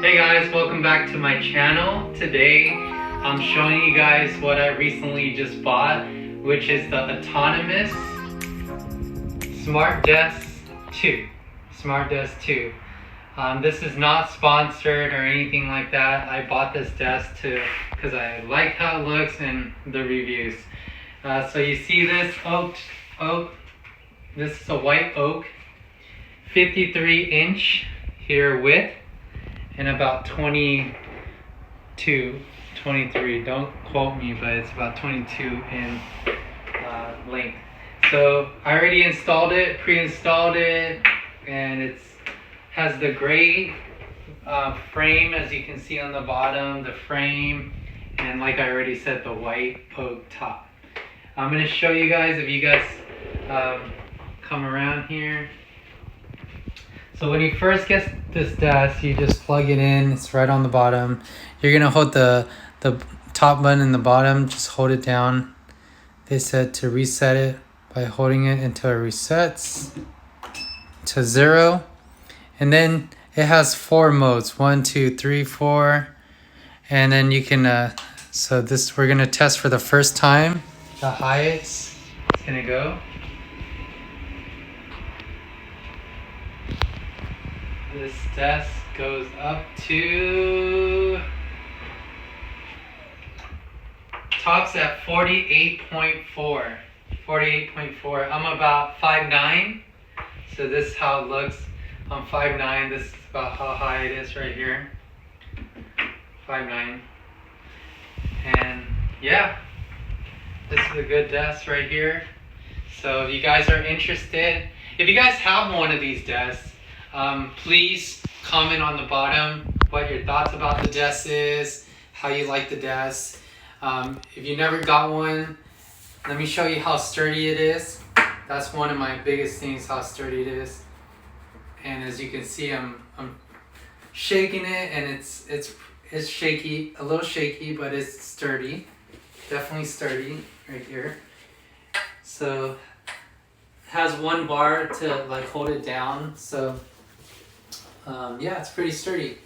Hey guys, welcome back to my channel. Today I'm showing you guys what I recently just bought, which is the autonomous smartdesk 2. Smartdesk 2. This is not sponsored or anything like that. I bought this desk because I like how it looks and the reviews. So you see this oak. This is a white oak, 53-inch here width, and about 23, don't quote me, but it's about 22 in length. So I already installed it, pre-installed it, and it has the gray frame, as you can see on the bottom, the frame, and like I already said, the white oak top. I'm going to show you guys, if you guys come around here. So when you first get this desk, you just plug it in. It's right on the bottom. You're gonna hold the top button in the bottom. Just hold it down. They said to reset it by holding it until it resets to 0. And then it has 4 modes: 1, 2, 3, 4. And then you can. So this we're gonna test for the first time. The highest it's gonna go. This desk goes up to tops at 48.4. 48.4. I'm about 5'9", so this is how it looks. I'm 5'9". This is about how high it is right here. 5'9". And yeah, this is a good desk right here. So if you guys are interested, if you guys have one of these desks, please comment on the bottom what your thoughts about the desk is, how you like the desk. If you never got one, let me show you how sturdy it is. That's one of my biggest things, how sturdy it is. And as you can see, I'm shaking it, and it's shaky, a little shaky, but it's sturdy. Definitely sturdy right here. So it has one bar to like hold it down. So yeah, it's pretty sturdy.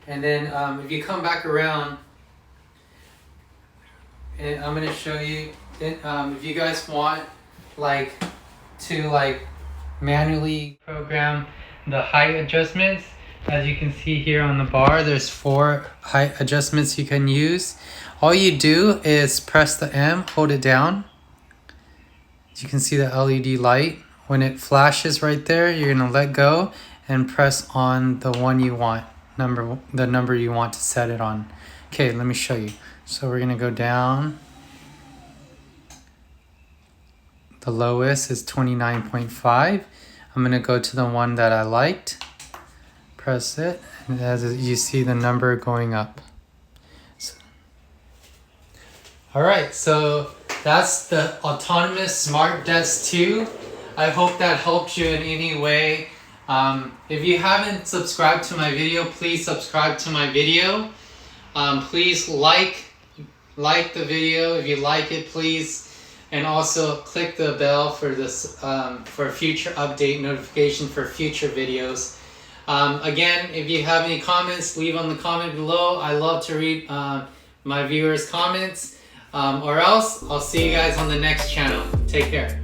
And then if you come back around, and I'm gonna show you, if you guys want to manually program the height adjustments, as you can see here on the bar, there's 4 height adjustments you can use. All you do is press the M, hold it down. As you can see the LED light. When it flashes right there, you're gonna let go and press on the one you want, the number you want to set it on. Okay, let me show you. So we're gonna go down. The lowest is 29.5. I'm gonna go to the one that I liked. Press it, and as you see the number going up. All right, so that's the autonomous smartdesk 2. I hope that helped you in any way. If you haven't subscribed to my video, please subscribe to my video. Please like the video if you like it, please. And also click the bell for this for future update notification for future videos. Again, if you have any comments, leave on the comment below. I love to read my viewers' comments. Or else, I'll see you guys on the next channel. Take care.